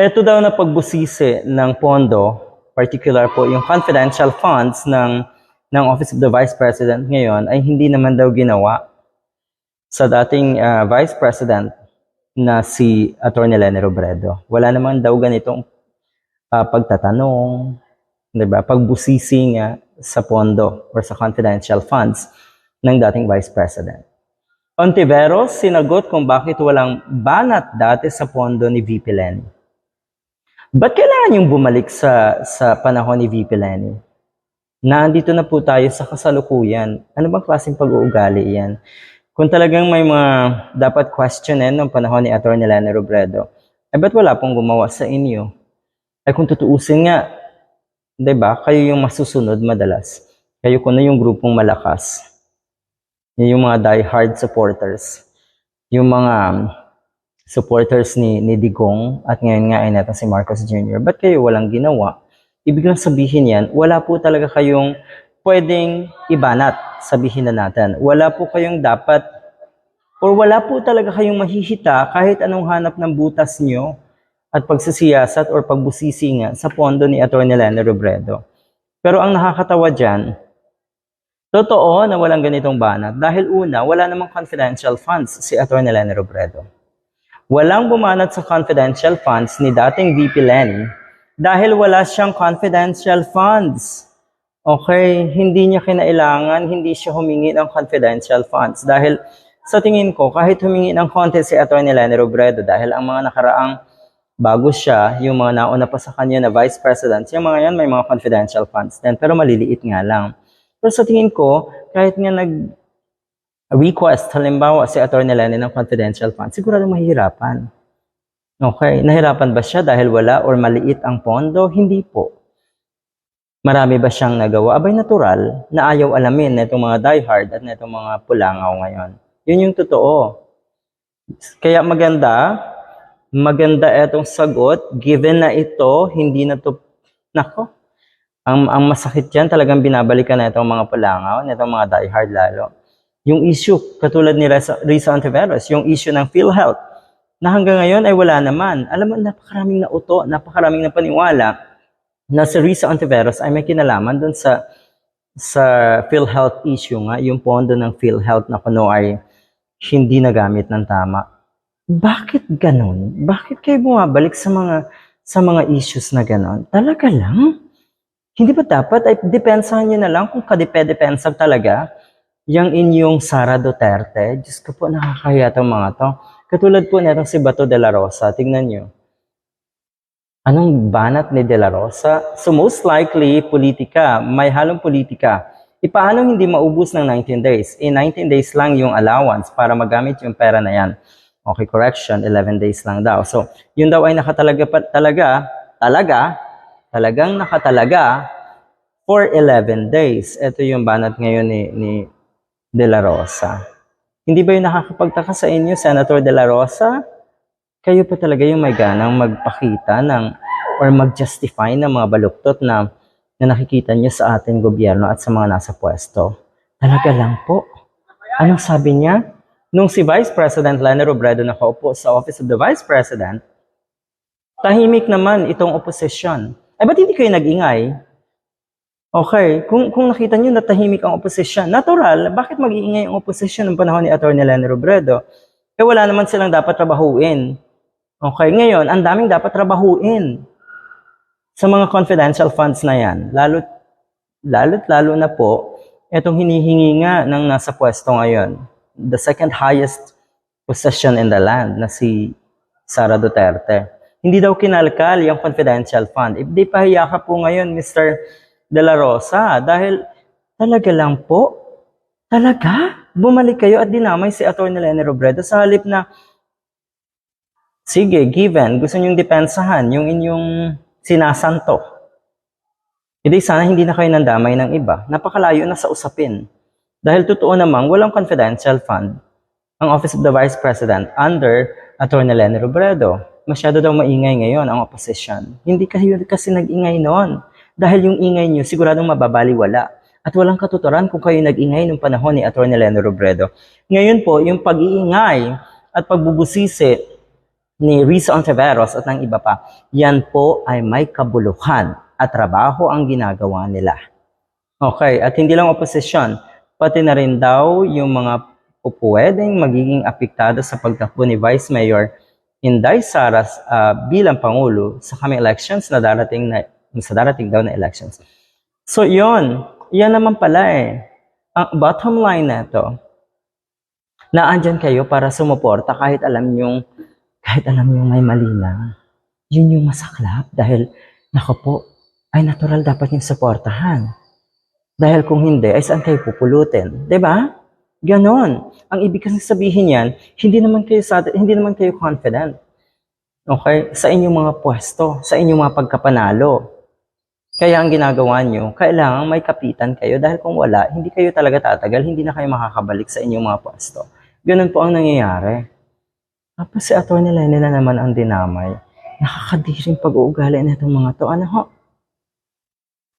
Ito daw na pagbusisi ng pondo, particular po yung confidential funds ng Office of the Vice President ngayon ay hindi naman daw ginawa sa dating Vice President na si Atty. Leni Robredo. Wala naman daw ganitong pagtatanong, 'di ba? Pagbusisi nga sa pondo or sa confidential funds ng dating Vice President. Ontiveros sinagot kung bakit walang banat dati sa pondo ni VP Leni. Ba't kailangan yung bumalik sa panahon ni VP Leni? Nandito na po tayo sa kasalukuyan. Ano bang klaseng pag-uugali yan? Kung talagang may mga dapat questionin ng panahon ni Atty. Leni Robredo, ay ba't wala pong gumawa sa inyo? Ay kung tutuusin nga, 'di ba? Kayo yung masusunod madalas. Kayo kuno yung grupong malakas. Yung mga die-hard supporters. Yung mga supporters ni Digong at ngayon nga ay neto si Marcos Jr. Ba't kayo walang ginawa? Ibig lang sabihin yan, wala po talaga kayong pwedeng ibanat, sabihin na natin. Wala po kayong dapat, or wala po talaga kayong mahihita kahit anong hanap ng butas nyo at pagsisiyasat or pagbusisi nga sa pondo ni Atty. Leni Robredo. Pero ang nakakatawa dyan, totoo na walang ganitong banat dahil una, wala namang confidential funds si Atty. Leni Robredo. Walang bumanat sa confidential funds ni dating VP Leni dahil wala siyang confidential funds. Okay, hindi niya kinailangan, hindi siya humingi ng confidential funds dahil sa tingin ko, kahit humingi ng konti si Atty. Leni Robredo dahil ang mga nakaraang bago siya, yung mga nauna pa sa kanya na Vice President, yung mga yan may mga confidential funds din, pero maliliit nga lang. Pero sa tingin ko, kahit nga request, halimbawa si Atty. Leni ng confidential funds, sigurado mahihirapan. Okay, nahirapan ba siya dahil wala or maliit ang pondo? Hindi po. Marami ba siyang nagawa? Abay natural na ayaw alamin na itong mga diehard at na itong mga pulangaw ngayon. Yun yung totoo. Kaya maganda itong sagot, given na ito, hindi na to, nako, ang masakit yan, talagang binabalikan na itong mga pulangaw, na itong mga diehard lalo. Yung issue, katulad ni Risa Ontiveros, yung issue ng PhilHealth, na hanggang ngayon ay wala naman. Alam mo, napakaraming nauto, napakaraming napaniwala na si Risa Ontiveros ay may kinalaman dun sa PhilHealth issue nga, yung pondo ng PhilHealth na kuno ay hindi nagamit ng tama. Bakit ganun? Bakit kayo bumabalik sa mga issues na ganun? Talaga lang? Hindi ba dapat ay depensahan nyo na lang kung kadepensa talaga yung inyong Sara Duterte? Diyos ko po, nakakaya itong mga to. Katulad po netong si Bato de la Rosa. Tingnan nyo. Anong banat ni de la Rosa? So most likely, politika. May halong politika. Paano hindi maubos ng 19 days? In 19 days lang yung allowance para magamit yung pera na yan. Okay, correction, 11 days lang daw. So, yun daw ay talagang nakatalaga for 11 days. Ito yung banat ngayon ni De La Rosa. Hindi ba yung nakakapagtaka sa inyo, Senator De La Rosa? Kayo pa talaga yung may ganang magpakita or mag-justify ng mga baluktot na nakikita niyo sa ating gobyerno at sa mga nasa pwesto. Talaga lang po. Anong sabi niya? Nung si Vice President Leni Robredo nakaupo sa Office of the Vice President, tahimik naman itong oposisyon. Ay, ba't hindi kayo nag-ingay? Okay, kung nakita nyo na tahimik ang oposisyon, natural, bakit mag-iingay ang oposisyon ng panahon ni Atty. Leni Robredo? Eh wala naman silang dapat trabahuin. Okay, ngayon, ang daming dapat trabahuin sa mga confidential funds na yan. Lalo na po, itong hinihingi nga ng nasa pwesto ngayon. The second highest possession in the land na si Sara Duterte. Hindi daw kinalkal yung confidential fund. Di pahiya ka po ngayon, Mr. De La Rosa, dahil talaga lang po, talaga, bumalik kayo at dinamay si Atty. Leni Robredo sa halip na, sige, given, gusto nyong depensahan yung inyong sinasanto. Hindi, sana hindi na kayo nandamay ng iba. Napakalayo na sa usapin. Dahil totoo namang walang confidential fund ang Office of the Vice President under Atty. Leni Robredo. Masyado daw maingay ngayon ang opposition. Hindi kayo kasi nag-ingay noon. Dahil yung ingay nyo siguradong mababaliwala. At walang katuturan kung kayo nag-ingay nung panahon ni Atty. Leni Robredo. Ngayon po, yung pag-iingay at pagbubusisi ni Risa Ontiveros at ng iba pa, yan po ay may kabuluhan at trabaho ang ginagawa nila. Okay, at hindi lang oposisyon, pati na rin daw yung mga pupwedeng magiging apektado sa pagtakbo ni Vice Mayor Inday Sara bilang Pangulo sa coming elections na sa darating daw na elections. So yan naman pala eh. Ang bottom line na ito, naandyan kayo para sumuporta kahit alam nyong may mali na. Yun yung masaklap dahil, nako po, ay natural dapat yung suportahan. Dahil kung hindi, ay saan kayo pupulutin? 'Di ba? Ganon. Ang ibig kasi sabihin yan, hindi naman kayo confident. Okay? Sa inyong mga pwesto, sa inyong mga pagkapanalo. Kaya ang ginagawa nyo, kailangan may kapitan kayo dahil kung wala, hindi kayo talaga tatagal, hindi na kayo makakabalik sa inyong mga pwesto. Ganon po ang nangyayari. Tapos si Atty. Lenny na naman ang dinamay. Nakakadiring pag-uugali na itong mga to. Ano ho?